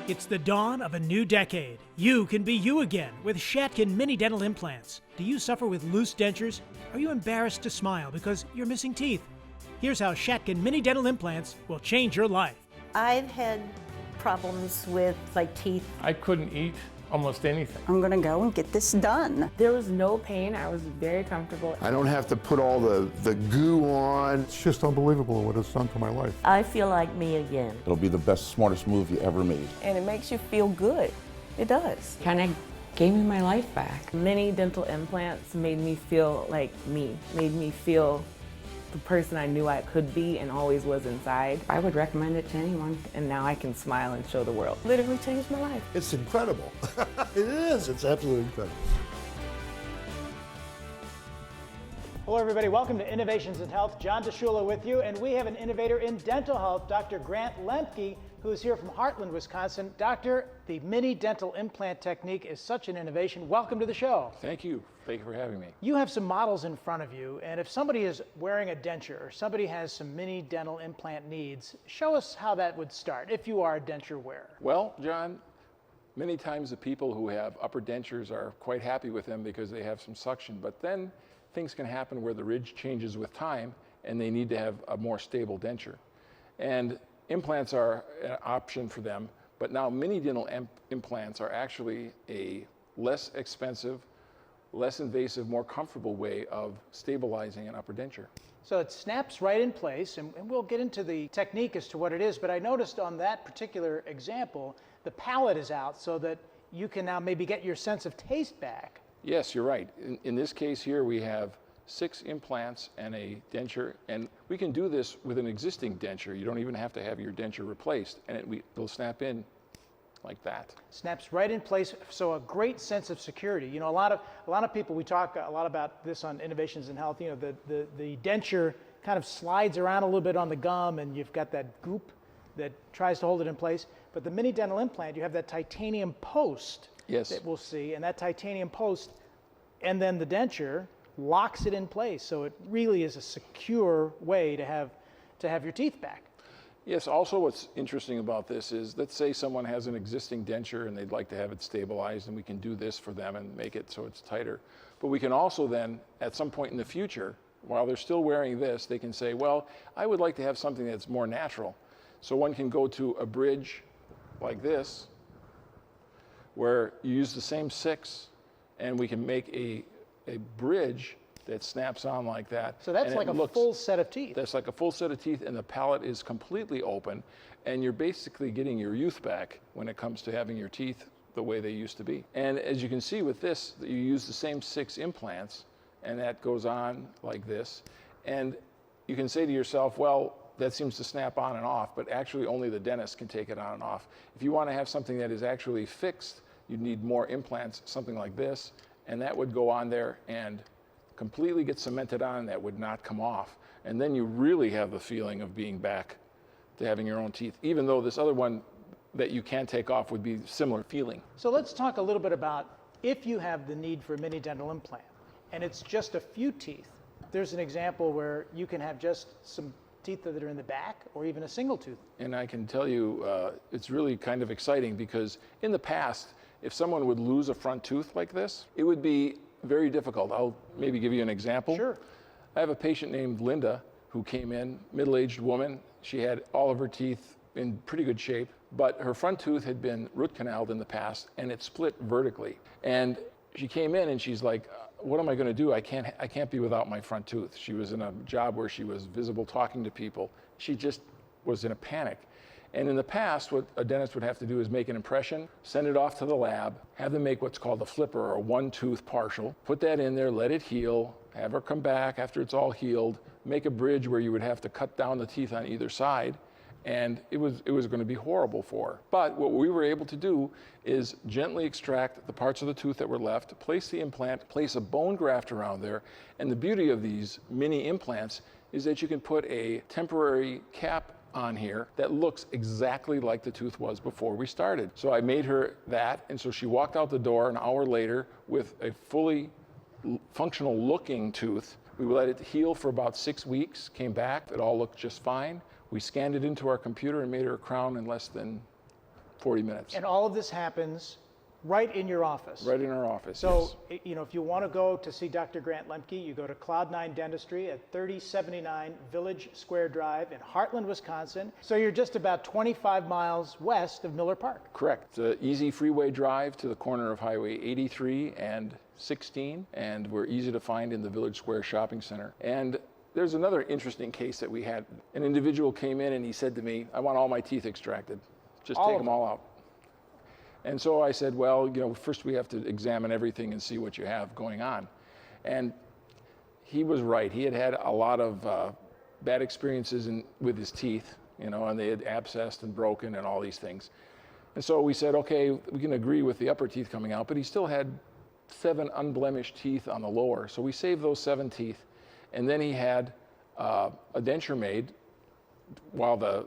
It's the dawn of a new decade. You can be you again with Shatkin mini dental implants. Do you suffer with loose dentures? Are you embarrassed to smile because you're missing teeth? Here's how Shatkin mini dental implants will change your life. I've had problems with my teeth. I couldn't eat almost anything. I'm gonna go and get this done. There was no pain. I was very comfortable. I don't have to put all the goo on. It's just unbelievable what it's done to my life. I feel like me again. It'll be the best, smartest move you ever made. And it makes you feel good. It does. Kind of gave me my life back. Many dental implants made me feel like me, made me feel the person I knew I could be and always was inside. I would recommend it to anyone. And now I can smile and show the world. Literally changed my life. It's incredible. It is. It's absolutely incredible. Hello, everybody. Welcome to Innovations in Health. John DeShula with you, and we have an innovator in dental health, Dr. Grant Lemke, who is here from Heartland, Wisconsin. Doctor, the mini dental implant technique is such an innovation. Welcome to the show. Thank you. Thank you for having me. You have some models in front of you, and if somebody is wearing a denture or somebody has some mini dental implant needs, show us how that would start if you are a denture wearer. Well, John, many times the people who have upper dentures are quite happy with them because they have some suction, but then things can happen where the ridge changes with time and they need to have a more stable denture. And implants are an option for them, but now mini dental implants are actually a less expensive, less invasive, more comfortable way of stabilizing an upper denture. So it snaps right in place, and we'll get into the technique as to what it is, but I noticed on that particular example, the palate is out so that you can now maybe get your sense of taste back. Yes, you're right. In this case here, we have 6 implants and a denture, and we can do this with an existing denture. You don't even have to have your denture replaced, and it'll snap in like that. Snaps right in place, so a great sense of security. You know, a lot of people, we talk a lot about this on Innovations in Health. You know, the denture kind of slides around a little bit on the gum, and you've got that goop that tries to hold it in place. But the mini dental implant, you have that titanium post. Yes. That we'll see, and that titanium post, and then the denture locks it in place. So it really is a secure way to have your teeth back. Yes, also what's interesting about this is, let's say someone has an existing denture and they'd like to have it stabilized, and we can do this for them and make it so it's tighter. But we can also then, at some point in the future, while they're still wearing this, they can say, well, I would like to have something that's more natural. So one can go to a bridge like this, where you use the same 6, and we can make a bridge that snaps on like that. So that's like a full set of teeth. That's like a full set of teeth, and the palate is completely open, and you're basically getting your youth back when it comes to having your teeth the way they used to be. And as you can see with this, you use the same 6 implants, and that goes on like this. And you can say to yourself, well, that seems to snap on and off, but actually only the dentist can take it on and off. If you want to have something that is actually fixed, you'd need more implants, something like this, and that would go on there and completely get cemented on, and that would not come off. And then you really have the feeling of being back to having your own teeth, even though this other one that you can take off would be similar feeling. So let's talk a little bit about if you have the need for a mini dental implant, and it's just a few teeth. There's an example where you can have just some teeth that are in the back, or even a single tooth. And I can tell you, it's really kind of exciting, because in the past, if someone would lose a front tooth like this, it would be very difficult. I'll maybe give you an example. Sure. I have a patient named Linda who came in, middle-aged woman. She had all of her teeth in pretty good shape, but her front tooth had been root canaled in the past, and it split vertically. And she came in and she's like, what am I going to do? I can't be without my front tooth. She was in a job where she was visible, talking to people. She just was in a panic. And in the past, what a dentist would have to do is make an impression, send it off to the lab, have them make what's called a flipper, or a one-tooth partial, put that in there, let it heal, have her come back after it's all healed, make a bridge where you would have to cut down the teeth on either side, and it was going to be horrible for her. But what we were able to do is gently extract the parts of the tooth that were left, place the implant, place a bone graft around there, and the beauty of these mini implants is that you can put a temporary cap on here that looks exactly like the tooth was before we started. So I made her that, and so she walked out the door an hour later with a fully functional looking tooth. We let it heal for about 6 weeks, came back, it all looked just fine. We scanned it into our computer and made her a crown in less than 40 minutes. And all of this happens right in your office. Right in our office, So, yes. you know, if you want to go to see Dr. Grant Lemke, you go to Cloud9 Dentistry at 3079 Village Square Drive in Heartland, Wisconsin. So you're just about 25 miles west of Miller Park. Correct. It's an easy freeway drive to the corner of Highway 83 and 16, and we're easy to find in the Village Square Shopping Center. And there's another interesting case that we had. An individual came in and he said to me, I want all my teeth extracted. Just take them all out. And so I said, well, you know, first we have to examine everything and see what you have going on. And he was right. He had had a lot of bad experiences with his teeth, you know, and they had abscessed and broken and all these things. And so we said, okay, we can agree with the upper teeth coming out, but he still had 7 unblemished teeth on the lower. So we saved those 7 teeth. And then he had a denture made while the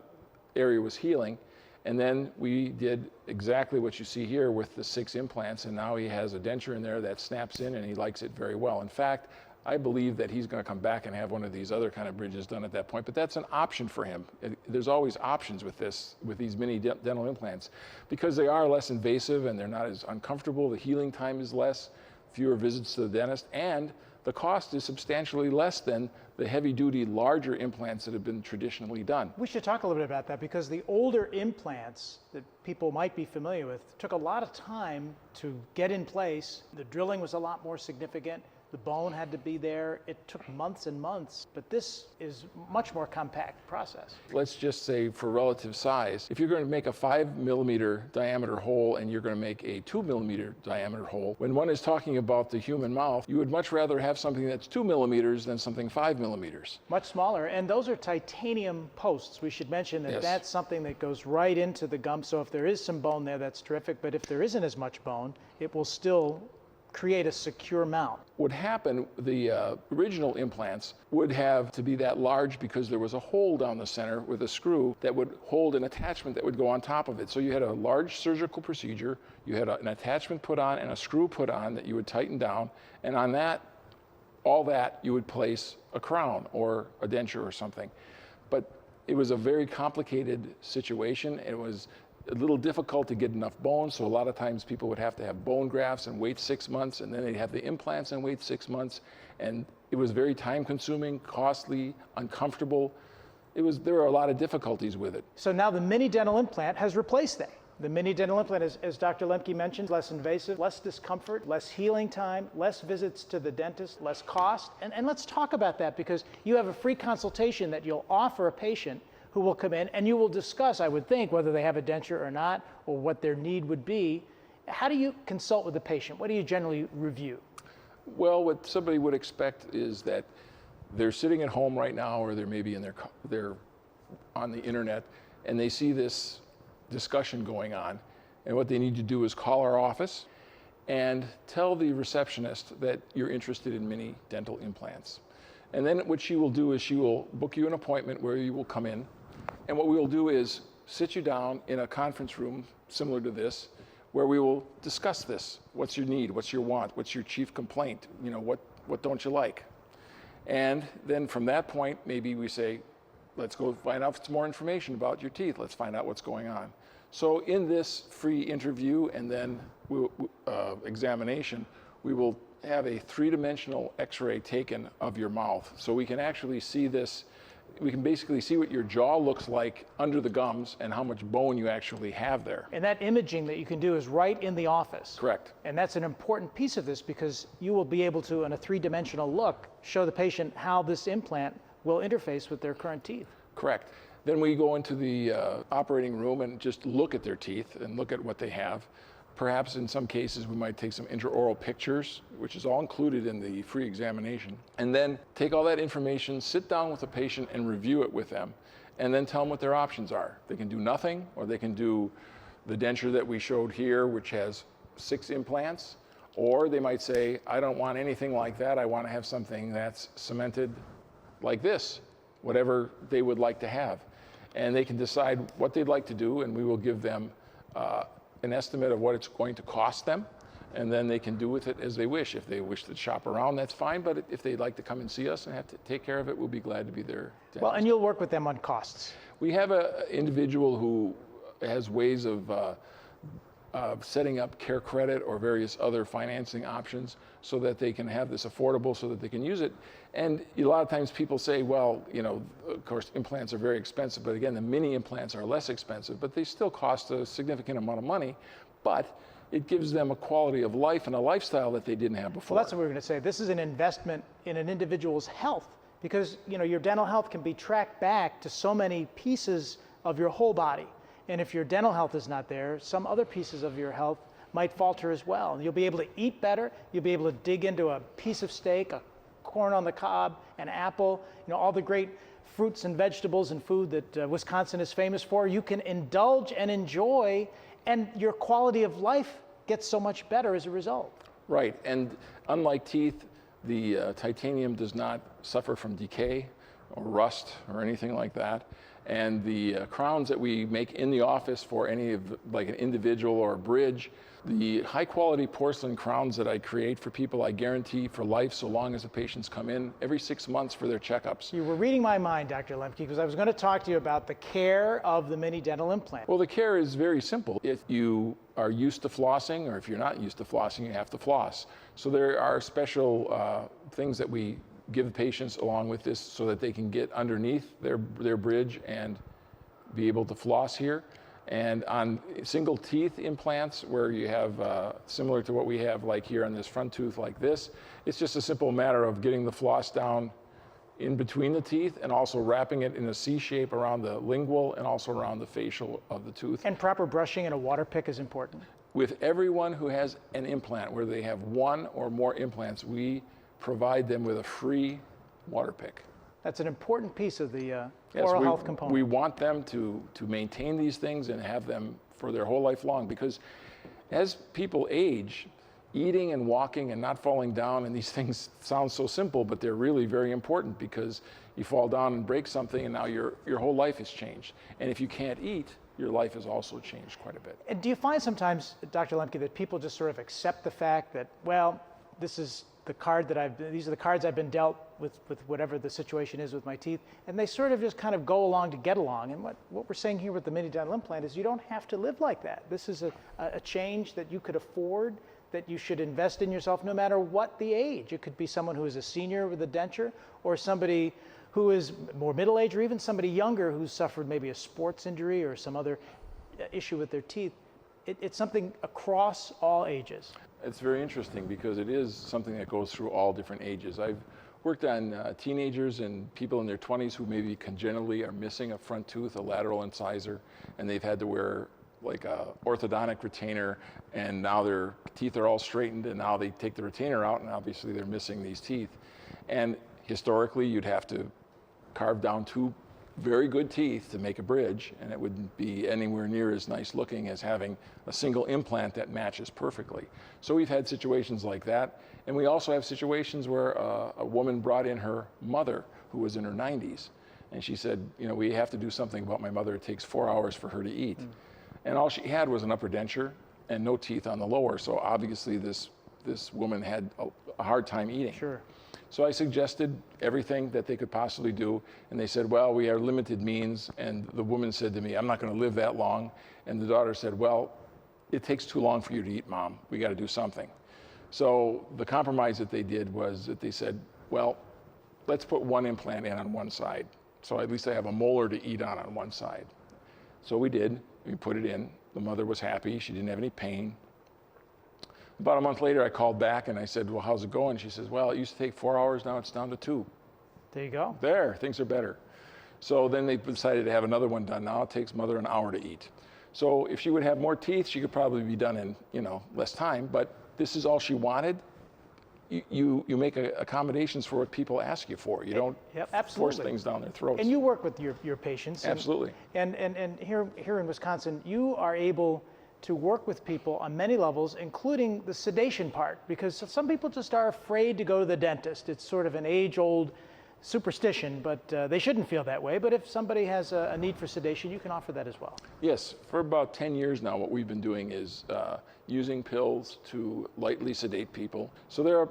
area was healing. And then we did exactly what you see here with the 6 implants, and now he has a denture in there that snaps in and he likes it very well. In fact, I believe that he's going to come back and have one of these other kind of bridges done at that point, but that's an option for him. There's always options with these mini dental implants, because they are less invasive and they're not as uncomfortable. The healing time is less, fewer visits to the dentist, and the cost is substantially less than the heavy-duty, larger implants that have been traditionally done. We should talk a little bit about that, because the older implants that people might be familiar with took a lot of time to get in place. The drilling was a lot more significant. The bone had to be there. It took months and months, but this is a much more compact process. Let's just say for relative size, if you're going to make a 5-millimeter diameter hole and you're going to make a 2-millimeter diameter hole, when one is talking about the human mouth, you would much rather have something that's 2 millimeters than something 5 millimeters. Much smaller, and those are titanium posts. We should mention that Yes. That's something that goes right into the gum, so if there is some bone there, that's terrific, but if there isn't as much bone, it will still create a secure mount. What happened, the original implants would have to be that large because there was a hole down the center with a screw that would hold an attachment that would go on top of it. So you had a large surgical procedure, you had an attachment put on and a screw put on that you would tighten down, and on that, all that, you would place a crown or a denture or something. But it was a very complicated situation. It was a little difficult to get enough bone, so a lot of times people would have to have bone grafts and wait 6 months, and then they'd have the implants and wait 6 months, and it was very time-consuming, costly, uncomfortable. There were a lot of difficulties with it. So now the mini dental implant has replaced that. The mini dental implant is, as Dr. Lemke mentioned, less invasive, less discomfort, less healing time, less visits to the dentist, less cost. And let's talk about that, because you have a free consultation that you'll offer a patient who will come in, and you will discuss, I would think, whether they have a denture or not, or what their need would be. How do you consult with the patient? What do you generally review? Well, what somebody would expect is that they're sitting at home right now, or they're maybe they're on the internet, and they see this discussion going on. And what they need to do is call our office and tell the receptionist that you're interested in mini dental implants. And then what she will do is she will book you an appointment where you will come in. And what we will do is sit you down in a conference room similar to this, where we will discuss this. What's your need? What's your want? What's your chief complaint? You know, what don't you like? And then from that point, maybe we say, let's go find out some more information about your teeth. Let's find out what's going on. So in this free interview and then examination, we will have a 3-dimensional x-ray taken of your mouth. So we can actually see this. We can basically see what your jaw looks like under the gums and how much bone you actually have there. And that imaging that you can do is right in the office. Correct. And that's an important piece of this, because you will be able to, in a 3-dimensional look, show the patient how this implant will interface with their current teeth. Correct. Then we go into the operating room and just look at their teeth and look at what they have. Perhaps in some cases we might take some intraoral pictures, which is all included in the free examination, and then take all that information, sit down with the patient and review it with them, and then tell them what their options are. They can do nothing, or they can do the denture that we showed here, which has 6 implants, or they might say, I don't want anything like that. I want to have something that's cemented like this, whatever they would like to have. And they can decide what they'd like to do, and we will give them an estimate of what it's going to cost them, and then they can do with it as they wish. If they wish to shop around, that's fine, but if they'd like to come and see us and have to take care of it, we'll be glad to be there. Well, and you'll work with them on costs. We have an individual who has ways of setting up care credit or various other financing options so that they can have this affordable, so that they can use it. And a lot of times people say, well, you know, of course implants are very expensive, but again, the mini implants are less expensive, but they still cost a significant amount of money, but it gives them a quality of life and a lifestyle that they didn't have before. Well, that's what we were going to say. This is an investment in an individual's health, because, you know, your dental health can be tracked back to so many pieces of your whole body. And if your dental health is not there, some other pieces of your health might falter as well. And you'll be able to eat better. You'll be able to dig into a piece of steak, a corn on the cob, an apple, you know, all the great fruits and vegetables and food that Wisconsin is famous for. You can indulge and enjoy, and your quality of life gets so much better as a result. Right, and unlike teeth, the titanium does not suffer from decay or rust or anything like that. And the crowns that we make in the office for any of, like an individual or a bridge, the high quality porcelain crowns that I create for people, I guarantee for life so long as the patients come in every 6 months for their checkups. You were reading my mind, Dr. Lemke, because I was going to talk to you about the care of the mini dental implant. Well, the care is very simple. If you are used to flossing, or if you're not used to flossing, you have to floss. So there are special things that we give patients along with this so that they can get underneath their bridge and be able to floss here. And on single teeth implants, where you have similar to what we have like here on this front tooth like this, it's just a simple matter of getting the floss down in between the teeth and also wrapping it in a C shape around the lingual and also around the facial of the tooth. And proper brushing and a water pick is important. With everyone who has an implant, where they have one or more implants, we provide them with a free water pick. That's an important piece of the oral health component. We want them to maintain these things and have them for their whole life long, because as people age, eating and walking and not falling down, and these things sound so simple, but they're really very important, because you fall down and break something and now your whole life has changed. And if you can't eat, your life has also changed quite a bit. And do you find sometimes, Dr. Lemke, that people just sort of accept the fact that, well, this is the card that these are the cards I've been dealt with whatever the situation is with my teeth, and they sort of just kind of go along to get along? And what we're saying here with the mini dental implant is you don't have to live like that. This is a change that you could afford, that you should invest in yourself no matter what the age. It could be someone who is a senior with a denture, or somebody who is more middle-aged, or even somebody younger who's suffered maybe a sports injury or some other issue with their teeth. It's something across all ages. It's very interesting, because it is something that goes through all different ages. I've worked on teenagers and people in their 20s who maybe congenitally are missing a front tooth, a lateral incisor, and they've had to wear like a orthodontic retainer, and now their teeth are all straightened, and now they take the retainer out, and obviously they're missing these teeth. And historically, you'd have to carve down two very good teeth to make a bridge, and it wouldn't be anywhere near as nice looking as having a single implant that matches perfectly. So we've had situations like that, and we also have situations where a woman brought in her mother who was in her 90s, and she said, you know, we have to do something about my mother. It takes 4 hours for her to eat. And all she had was an upper denture and no teeth on the lower, so obviously this woman had a hard time eating. Sure. So I suggested everything that they could possibly do, and they said, well, we are limited means. And the woman said to me, I'm not going to live that long. And the daughter said, well, it takes too long for you to eat, Mom. We got to do something. So the compromise that they did was that they said, well, let's put one implant in on one side, so at least I have a molar to eat on one side. So we did. We put it in. The mother was happy. She didn't have any pain. About a month later, I called back and I said, well, how's it going? She says, well, it used to take 4 hours. Now it's down to 2. There you go. There, things are better. So then they decided to have another one done. Now it takes mother an hour to eat. So if she would have more teeth, she could probably be done in, you know, less time. But this is all she wanted. You make accommodations for what people ask you for. You don't force things down their throats. And you work with your patients. Absolutely. And here in Wisconsin, you are able to work with people on many levels, including the sedation part, because some people just are afraid to go to the dentist. It's sort of an age-old superstition, but they shouldn't feel that way. But if somebody has a need for sedation, you can offer that as well. Yes, for about 10 years now, what we've been doing is using pills to lightly sedate people. So there are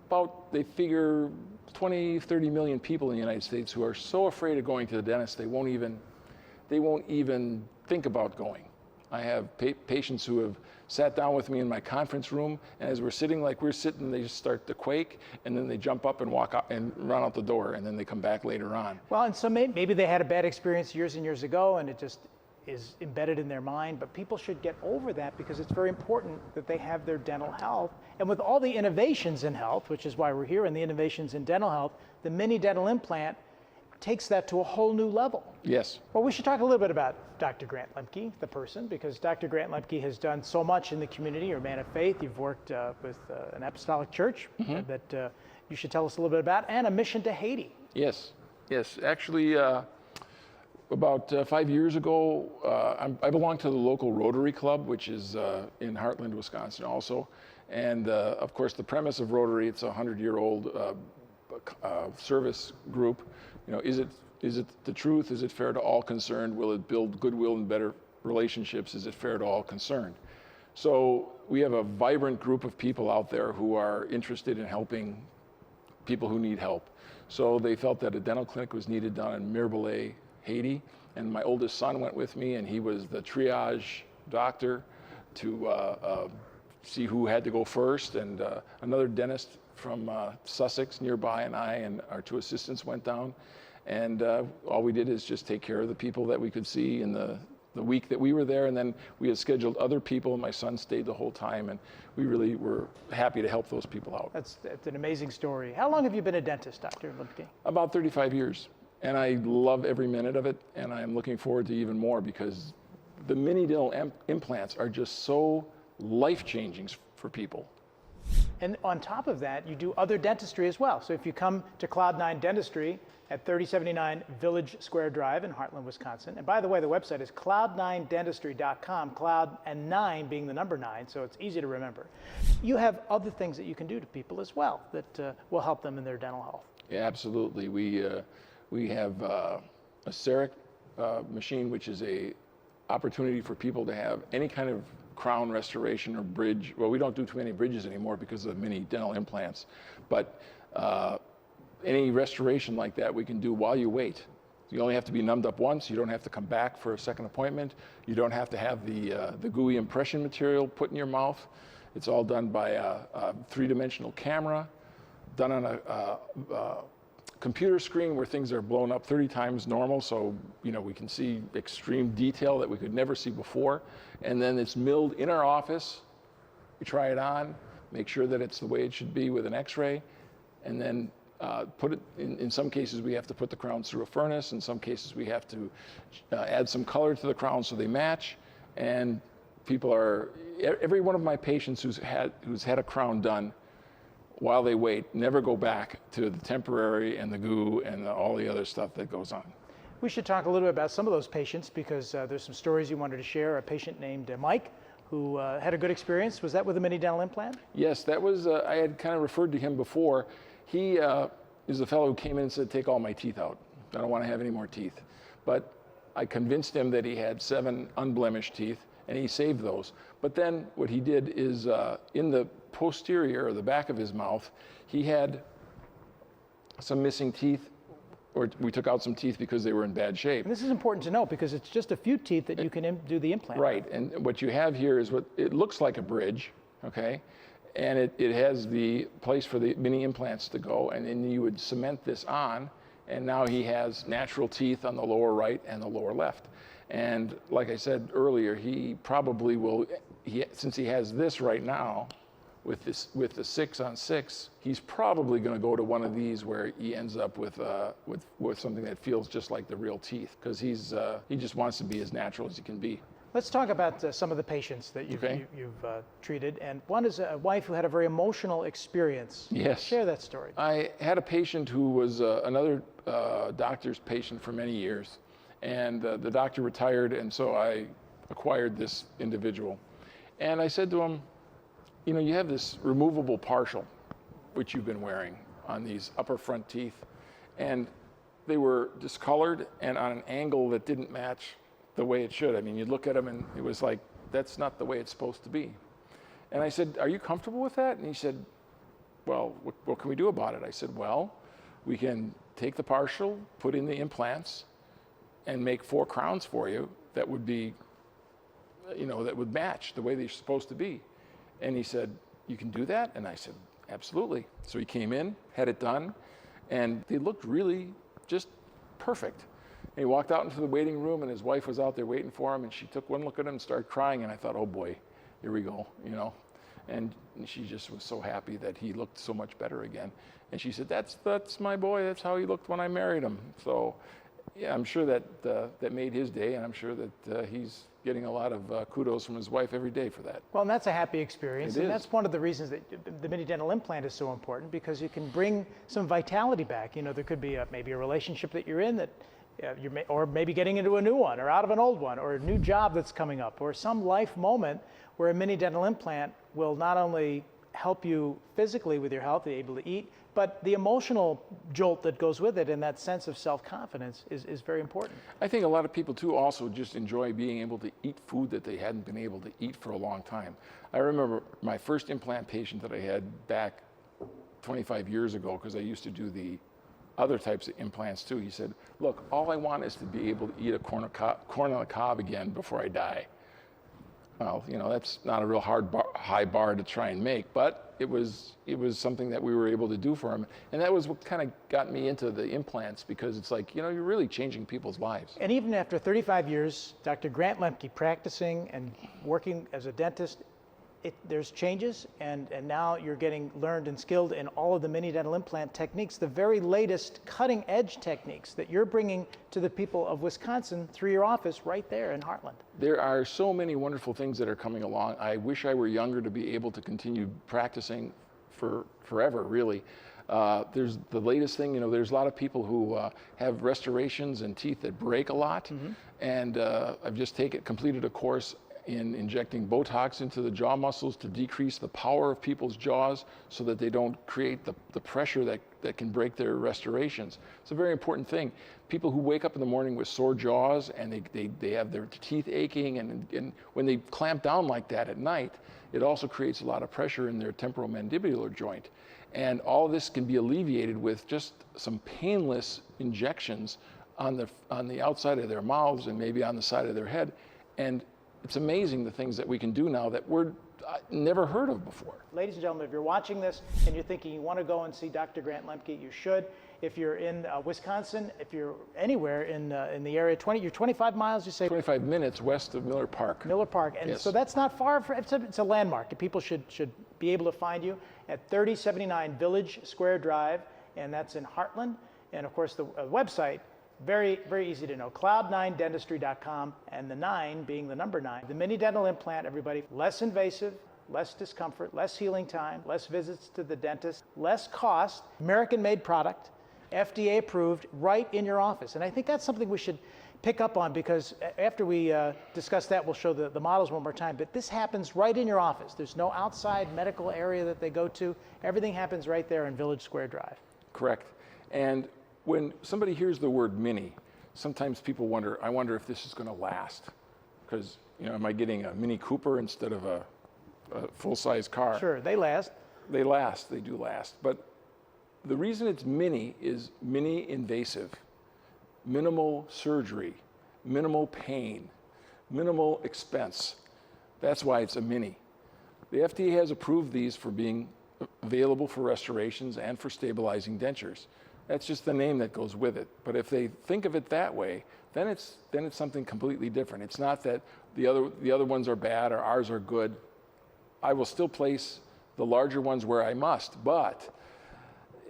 about, they figure, 20, 30 million people in the United States who are so afraid of going to the dentist, they won't even think about going. I have patients who have sat down with me in my conference room, and as we're sitting like we're sitting, they just start to quake, and then they jump up and walk out and run out the door, and then they come back later on. Well, and so maybe they had a bad experience years and years ago, and it just is embedded in their mind, but people should get over that because it's very important that they have their dental health. And with all the innovations in health, which is why we're here, and the innovations in dental health, the mini dental implant takes that to a whole new level. Yes. Well, we should talk a little bit about Dr. Grant Lemke, the person, because Dr. Grant Lemke has done so much in the community. You're a man of faith. You've worked with an apostolic church that you should tell us a little bit about, and a mission to Haiti. Yes. Yes. Actually, about 5 years ago, I belong to the local Rotary Club, which is in Heartland, Wisconsin also. And of course, the premise of Rotary, it's a 100-year-old service group. You know, is it the truth? Is it fair to all concerned? Will it build goodwill and better relationships? Is it fair to all concerned? So we have a vibrant group of people out there who are interested in helping people who need help. So they felt that a dental clinic was needed down in Mirebalais, Haiti, and my oldest son went with me, and he was the triage doctor to see who had to go first, and another dentist from Sussex nearby and I and our two assistants went down, and all we did is just take care of the people that we could see in the week that we were there, and then we had scheduled other people, and my son stayed the whole time, and we really were happy to help those people out. That's an amazing story. How long have you been a dentist, Dr. Lemke? About 35 years, and I love every minute of it, and I'm looking forward to even more because the mini dental implants are just so life-changing for people. And on top of that, you do other dentistry as well. So if you come to Cloud9 Dentistry at 3079 Village Square Drive in Heartland, Wisconsin. And by the way, the website is cloud9dentistry.com, cloud and 9 being the number 9, so it's easy to remember. You have other things that you can do to people as well that will help them in their dental health. Yeah, absolutely. We have a CEREC machine, which is a opportunity for people to have any kind of crown restoration or bridge. Well, we don't do too many bridges anymore because of mini dental implants, but any restoration like that we can do while you wait. You only have to be numbed up once. You don't have to come back for a second appointment. You don't have to have the gooey impression material put in your mouth. It's all done by a three-dimensional camera, done on a computer screen where things are blown up 30 times normal, so we can see extreme detail that we could never see before. And then it's milled in our office. We try it on, make sure that it's the way it should be with an X-ray, and then put it in some cases we have to put the crowns through a furnace. In some cases we have to add some color to the crowns so they match. And every one of my patients who's had a crown done, while they wait, never go back to the temporary and the goo and all the other stuff that goes on. We should talk a little bit about some of those patients because there's some stories you wanted to share. A patient named Mike who had a good experience. Was that with a mini dental implant? Yes, that was, I had kind of referred to him before. He is the fellow who came in and said, take all my teeth out. I don't want to have any more teeth. But I convinced him that he had 7 unblemished teeth, and he saved those. But then what he did is in the posterior, or the back of his mouth, he had some missing teeth, or we took out some teeth because they were in bad shape. And this is important to know because it's just a few teeth that you can do the implant. Right, and what you have here is what it looks like a bridge, okay? And it has the place for the mini implants to go, and then you would cement this on, and now he has natural teeth on the lower right and the lower left. And like I said earlier, he probably will, since he has this right now, with the 6-on-6, he's probably going to go to one of these where he ends up with something that feels just like the real teeth, because he just wants to be as natural as he can be. Let's talk about some of the patients that you've treated, and one is a wife who had a very emotional experience. Yes. Share that story. I had a patient who was another doctor's patient for many years, and the doctor retired, and so I acquired this individual. And I said to him, you have this removable partial, which you've been wearing on these upper front teeth, and they were discolored and on an angle that didn't match the way it should. I mean, you'd look at them and it was like, that's not the way it's supposed to be. And I said, are you comfortable with that? And he said, well, what can we do about it? I said, well, we can take the partial, put in the implants, and make 4 crowns for you that would be that would match the way they're supposed to be. And he said, you can do that? And I said, absolutely. So he came in, had it done, and they looked really just perfect. And he walked out into the waiting room, and his wife was out there waiting for him, and she took one look at him and started crying, and I thought, oh boy, here we go, And she just was so happy that he looked so much better again. And she said, that's my boy, that's how he looked when I married him. So yeah, I'm sure that made his day, and I'm sure that he's getting a lot of kudos from his wife every day for that. Well, and that's a happy experience, and is. that's one of the reasons that the mini dental implant is so important, because you can bring some vitality back. There could be maybe a relationship that you're in that or maybe getting into a new one, or out of an old one, or a new job that's coming up, or some life moment where a mini dental implant will not only help you physically with your health, be able to eat, but the emotional jolt that goes with it and that sense of self-confidence is very important. I think a lot of people too also just enjoy being able to eat food that they hadn't been able to eat for a long time. I remember my first implant patient that I had back 25 years ago, because I used to do the other types of implants too. He said, look, all I want is to be able to eat a corn on the cob again before I die. Well, that's not a real high bar to try and make, but it was something that we were able to do for him. And that was what kind of got me into the implants, because it's like, you're really changing people's lives. And even after 35 years, Dr. Grant Lemke practicing and working as a dentist, there's changes, and now you're getting learned and skilled in all of the mini dental implant techniques, the very latest cutting edge techniques that you're bringing to the people of Wisconsin through your office right there in Heartland. There are so many wonderful things that are coming along. I wish I were younger to be able to continue practicing for forever, really. There's the latest thing, there's a lot of people who have restorations and teeth that break a lot. Mm-hmm. And I've just completed a course in injecting Botox into the jaw muscles to decrease the power of people's jaws so that they don't create the pressure that can break their restorations. It's a very important thing. People who wake up in the morning with sore jaws and they have their teeth aching, and when they clamp down like that at night, it also creates a lot of pressure in their temporomandibular joint. And all this can be alleviated with just some painless injections on the outside of their mouths and maybe on the side of their head. And it's amazing the things that we can do now that never heard of before. Ladies and gentlemen, if you're watching this and you're thinking you want to go and see Dr. Grant Lemke, you should. If you're in Wisconsin, if you're anywhere in the area, you're 25 miles, you say? 25 minutes west of Miller Park. Miller Park, and yes. So that's not far. It's a landmark. People should be able to find you at 3079 Village Square Drive, and that's in Heartland. And of course, the website, very, very easy to know, cloud9dentistry.com, and the 9 being the number 9. The mini dental implant, everybody, less invasive, less discomfort, less healing time, less visits to the dentist, less cost, American-made product, FDA approved, right in your office. And I think that's something we should pick up on, because after we discuss that, we'll show the models one more time, but this happens right in your office. There's no outside medical area that they go to. Everything happens right there in Village Square Drive. Correct. And when somebody hears the word mini, sometimes people wonder, I wonder if this is going to last. Because, am I getting a Mini Cooper instead of a full-size car? Sure, they last. They do last. But the reason it's mini is mini invasive, minimal surgery, minimal pain, minimal expense. That's why it's a mini. The FDA has approved these for being available for restorations and for stabilizing dentures. That's just the name that goes with it. But if they think of it that way, then it's something completely different. It's not that the other ones are bad or ours are good. I will still place the larger ones where I must. But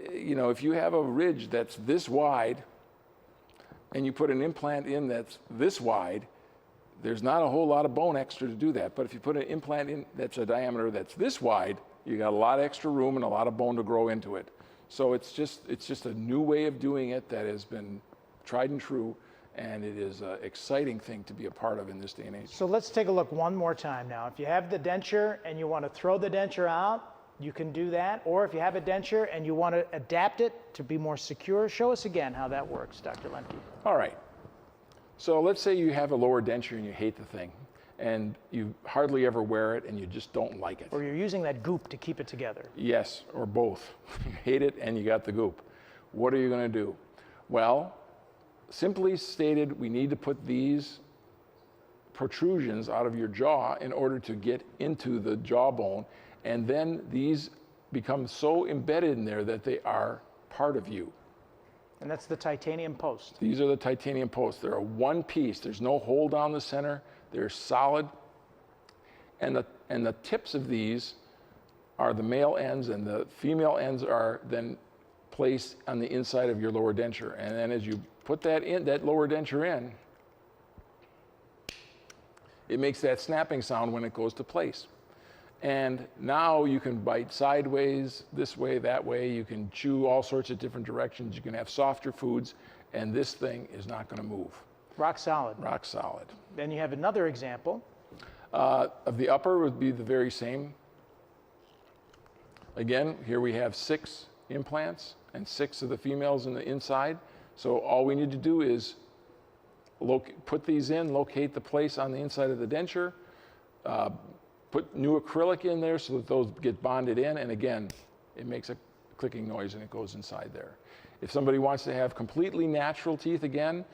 if you have a ridge that's this wide and you put an implant in that's this wide, there's not a whole lot of bone extra to do that. But if you put an implant in that's a diameter that's this wide, you got a lot of extra room and a lot of bone to grow into it. So it's just a new way of doing it that has been tried and true, and it is an exciting thing to be a part of in this day and age. So let's take a look one more time now. If you have the denture and you want to throw the denture out, you can do that. Or if you have a denture and you want to adapt it to be more secure, show us again how that works, Dr. Lemke. All right. So let's say you have a lower denture and you hate the thing, and you hardly ever wear it and you just don't like it. Or you're using that goop to keep it together. Yes, or both. You hate it and you got the goop. What are you going to do? Well, simply stated, we need to put these protrusions out of your jaw in order to get into the jawbone. And then these become so embedded in there that they are part of you. And that's the titanium post. These are the titanium posts. They're a one piece. There's no hole down the center. They're solid. And the tips of these are the male ends, and the female ends are then placed on the inside of your lower denture. And then as you put that lower denture in, it makes that snapping sound when it goes to place. And now you can bite sideways, this way, that way. You can chew all sorts of different directions. You can have softer foods, and this thing is not going to move. Rock solid. Rock solid. Then you have another example. Of the upper would be the very same. Again, here we have 6 implants and 6 of the females in the inside. So all we need to do is put these in, locate the place on the inside of the denture, put new acrylic in there so that those get bonded in, and again, it makes a clicking noise and it goes inside there. If somebody wants to have completely natural teeth again,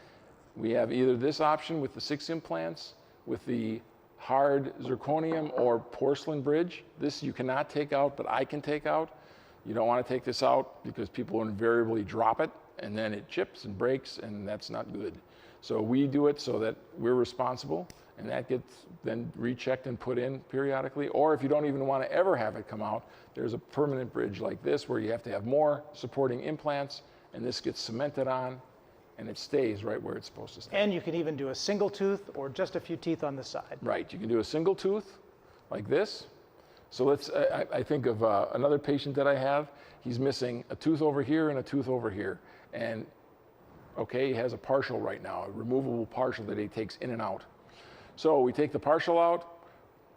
we have either this option with the 6 implants, with the hard zirconium or porcelain bridge. This you cannot take out, but I can take out. You don't want to take this out because people invariably drop it, and then it chips and breaks, and that's not good. So we do it so that we're responsible, and that gets then rechecked and put in periodically. Or if you don't even want to ever have it come out, there's a permanent bridge like this where you have to have more supporting implants, and this gets cemented on, and it stays right where it's supposed to stay. And you can even do a single tooth or just a few teeth on the side. Right, you can do a single tooth like this. So let's, I think of another patient that I have. He's missing a tooth over here and a tooth over here. And okay, he has a partial right now, a removable partial that he takes in and out. So we take the partial out,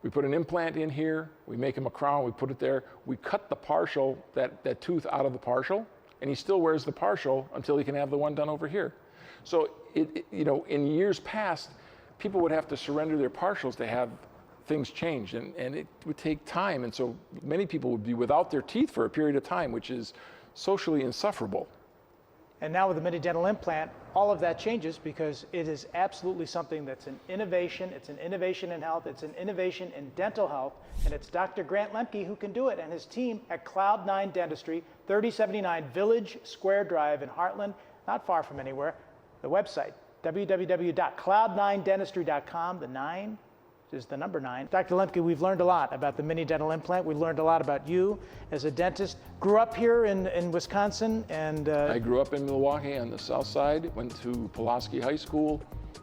we put an implant in here, we make him a crown, we put it there, we cut the partial, that tooth out of the partial, and he still wears the partial until he can have the one done over here. So you know, in years past, people would have to surrender their partials to have things changed, and it would take time, and so many people would be without their teeth for a period of time, which is socially insufferable. And now with the mini dental implant, all of that changes because it is absolutely something that's an innovation. It's an innovation in health. It's an innovation in dental health. And it's Dr. Grant Lemke who can do it, and his team at Cloud9 Dentistry, 3079 Village Square Drive in Heartland, not far from anywhere. The website, www.cloud9dentistry.com. The 9 is the number 9. Dr. Lemke, we've learned a lot about the mini dental implant. We learned a lot about you as a dentist. Grew up here in Wisconsin, and I grew up in Milwaukee on the south side, went to Pulaski High School,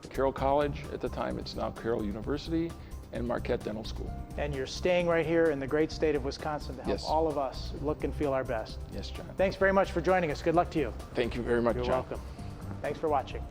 Carroll College at the time, it's now Carroll University, and Marquette Dental School. And you're staying right here in the great state of Wisconsin to help Yes. all of us look and feel our best. Yes, John. Thanks very much for joining us. Good luck to you. Thank you very much, You're John. welcome. Thanks for watching.